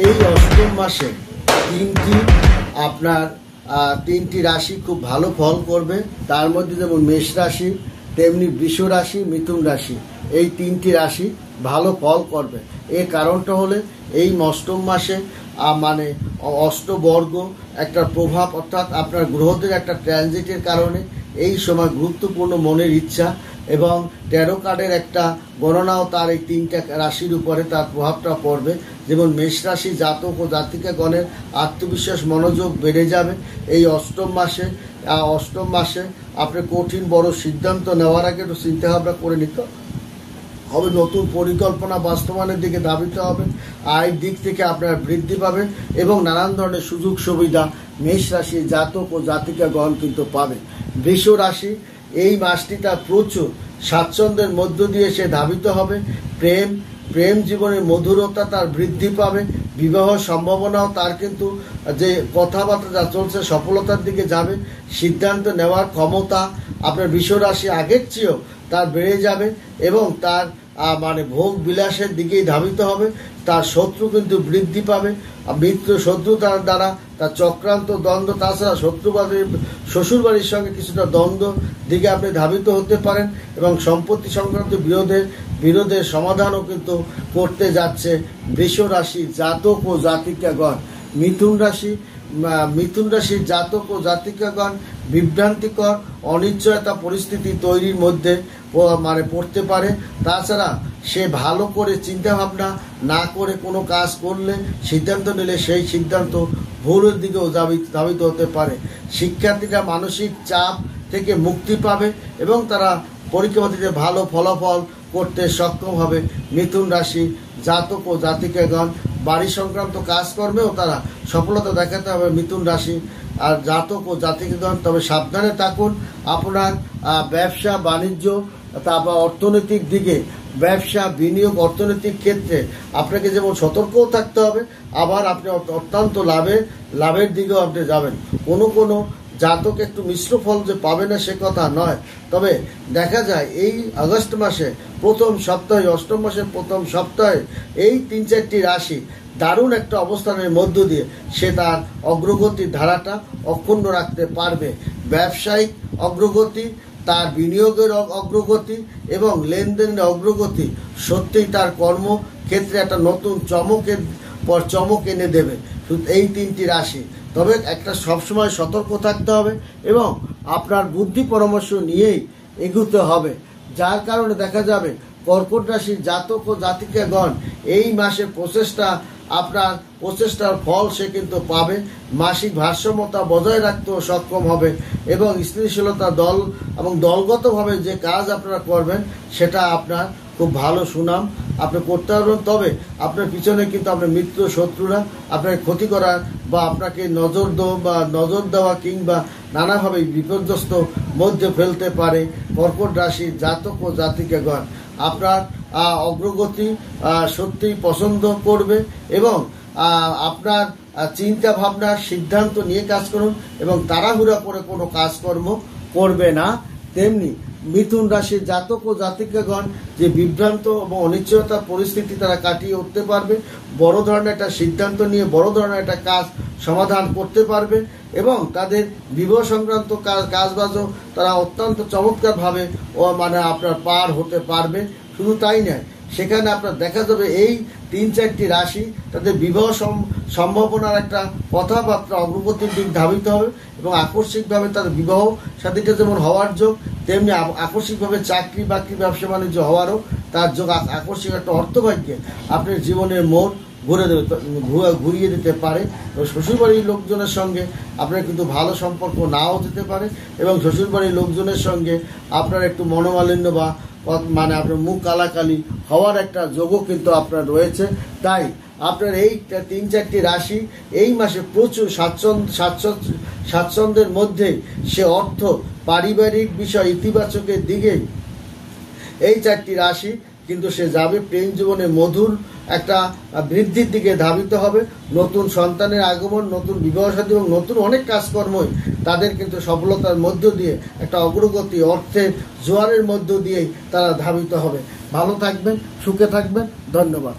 এই অষ্টম মাসে তিনটি রাশি খুব ভালো ফল করবে। তার মধ্যে যেমন মেষ রাশি, তেমনি বৃষ রাশি, মিথুন রাশি, এই তিনটি রাশি ভালো ফল করবে। এর কারণটা হলে এই অষ্টম মাসে মানে অষ্টবর্গ একটা প্রভাব, অর্থাৎ আপনার গ্রহদের একটা ট্রানজিটের কারণে এই সময় গুরুত্বপূর্ণ মনের ইচ্ছা এবং 13 কার্ডের একটা গণনাও তার এই তিনটা রাশির উপরে তার প্রভাবটা পড়বে। যেমন মেষ রাশি জাতক ও জাতিকাগণের আত্মবিশ্বাস, মনোযোগ বেড়ে যাবে। এই অষ্টম মাসে আপনি কঠিন বড় সিদ্ধান্ত নেওয়ার আগে একটু চিন্তাভাবনা করে নিতে হবে, নতুন পরিকল্পনা বাস্তবায়নের দিকে ধাবিত হবে। আয়ের দিক থেকে আপনার বৃদ্ধি পাবেন এবং নানান ধরনের সুযোগ সুবিধা মেষ রাশি জাতক ও জাতিকাগণ কিন্তু পাবে। বৃষ রাশি এই মাসটি তার প্রচুর স্বাচ্ছন্দ্যের মধ্য দিয়ে সে ধাবিত হবে। প্রেম জীবনের মধুরতা তার বৃদ্ধি পাবে। বিবাহ সম্ভাবনাও তার কিন্তু যে কথাবার্তা যা চলছে সফলতার দিকে যাবে। সিদ্ধান্ত নেওয়ার ক্ষমতা আপনার বৃষ রাশি আগের চেয়েও তার বেড়ে যাবে এবং তার মানে ভোগ বিলাসের দিকেই ধাবিত হবে। তার শত্রু কিন্তু বৃদ্ধি পাবে। মিত্র শত্রু তার দ্বারা তার চক্রান্ত দ্বন্দ্ব, তাছাড়া শ্বশুরবাড়ির শ্বশুরবাড়ির সঙ্গে কিছুটা দ্বন্দ্ব দিকে আপনি ধাবিত হতে পারেন এবং সম্পত্তি সংক্রান্ত বিরোধের সমাধানও কিন্তু করতে যাচ্ছে বৃষ রাশি জাতক ও জাতিকাগণ। মিথুন রাশির জাতক ও জাতিকাগণ বিভ্রান্তিকর অনিশ্চয়তা পরিস্থিতি তৈরির মধ্যে মানে পড়তে পারে। তাছাড়া সে ভালো করে চিন্তা ভাবনা না করে কোনো কাজ করলে, সিদ্ধান্ত নিলে সেই সিদ্ধান্ত ভুলের দিকেও ধাবিত হতে পারে। শিক্ষার্থীরা মানসিক চাপ থেকে মুক্তি পাবে এবং তারা পরীক্ষাতে ভালো ফলাফল করতে সক্ষম হবে। মিথুন রাশি জাতক ও জাতিকাগণ বাড়ি সংক্রান্ত কাজকর্মেও তারা সফলতা দেখাতে হবে মিথুন রাশি আর জাতক ও জাতিকাগণ। তবে সাবধানে থাকুন। আপনার ব্যবসা বাণিজ্য, তারপর অর্থনৈতিক দিকে, ব্যবসা বিনিয়োগ, অর্থনৈতিক ক্ষেত্রে আপনাকে যেমন সতর্কও থাকতে হবে, আবার আপনি অত্যন্ত লাভের দিকেও আপনি যাবেন। কোনো জাতক একটু মিশ্র ফল যে পাবে না সে কথা নয়, তবে দেখা যায় এই আগস্ট মাসে প্রথম সপ্তাহে, অষ্টম মাসের প্রথম সপ্তাহে এই 3-4টি রাশি দারুণ একটা অবস্থানের মধ্য দিয়ে সে তার অগ্রগতির ধারাটা অক্ষুণ্ণ রাখতে পারবে। ব্যবসায়িক অগ্রগতি, তার বিনিয়োগের অগ্রগতি এবং লেনদেনের অগ্রগতি সত্যিই তার কর্মক্ষেত্রে একটা নতুন চমক এনে দেবে এই 3টি রাশি। তবে একটা সবসময় সতর্ক থাকতে হবে এবং আপনার বুদ্ধি পরামর্শ নিয়েই এগুতে হবে। যার কারণে দেখা যাবে কর্কট রাশির জাতক ও জাতিকাগণ এই মাসে প্রচেষ্টার ফল সে কিন্তু পাবে। মাসিক ভারসাম্যতা বজায় রাখতেও সক্ষম হবে এবং স্থিতিশীলতা দলগতভাবে যে কাজ আপনারা করবেন সেটা আপনার খুব ভালো সুনাম আপনি করতে পারবেন। তবে আপনার পিছনে কিন্তু আপনার মিত্র শত্রুরা আপনাকে ক্ষতি করার বা আপনাকে নজর দেওয়া কিংবা নানাভাবে বিপর্যস্ত মধ্যে ফেলতে পারে। কর্কট রাশির জাতক ও জাতিকাগণ আপনার অগ্রগতি সত্যিই পছন্দ করবে এবং আপনার চিন্তা ভাবনা সিদ্ধান্ত নিয়ে কাজ করুন এবং তাড়াহুড়া করে কোনো কাজকর্ম করবে না। তেমনি মিথুন রাশির জাতক ও জাতিকাগণ যে বিভ্রান্ত এবং অনিশ্চয়তার পরিস্থিতি তারা কাটিয়ে উঠতে পারবে। বড় ধরনের একটা সিদ্ধান্ত নিয়ে বড় ধরনের একটা কাজ সমাধান করতে পারবে এবং তাদের বিবাহ সংক্রান্ত কাজবাজও তারা অত্যন্ত চমৎকারভাবে মানে আপনার পার হতে পারবে। শুধু তাই নয়, সেখানে আপনার দেখা যাবে এই 3-4টি রাশি তাদের বিবাহ সম্ভাবনার একটা কথাবার্তা অগ্রগতির দিক ধাবিত হবে এবং আকস্মিকভাবে তাদের বিবাহ সাথীটা যেমন হওয়ার যোগ, তেমনি আকস্মিকভাবে চাকরি বাকরি ব্যবসা বাণিজ্য হওয়ারও তার যোগ। আকস্মিক একটা অর্থভাগ্যে আপনার জীবনের মোড় ঘুরিয়ে দিতে পারে। শ্বশুরবাড়ির লোকজনের সঙ্গে আপনার কিন্তু ভালো সম্পর্ক নাও যেতে পারে এবং শ্বশুরবাড়ির লোকজনের সঙ্গে আপনার একটু মনোমালিন্য বা মানে আপনার মুখ কালাকালি হওয়ার একটা যোগও কিন্তু আপনার রয়েছে। তাই আপনার এই 3-4টি রাশি এই মাসে প্রচুর স্বাচ্ছন্দ্যের মধ্যে সে অর্থ, পারিবারিক বিষয় ইতিবাচকের দিকে এই 4টি রাশি কিন্তু সে যাবে। প্রেম জীবনে মধুর একটা বৃদ্ধির দিকে ধাবিত হবে। নতুন সন্তানের আগমন, নতুন বিবাহ সাথী এবং নতুন অনেক কাজকর্মই তাদের কিন্তু সফলতার মধ্য দিয়ে একটা অগ্রগতি, অর্থের জোয়ারের মধ্য দিয়েই তারা ধাবিত হবে। ভালো থাকবেন, সুখে থাকবেন। ধন্যবাদ।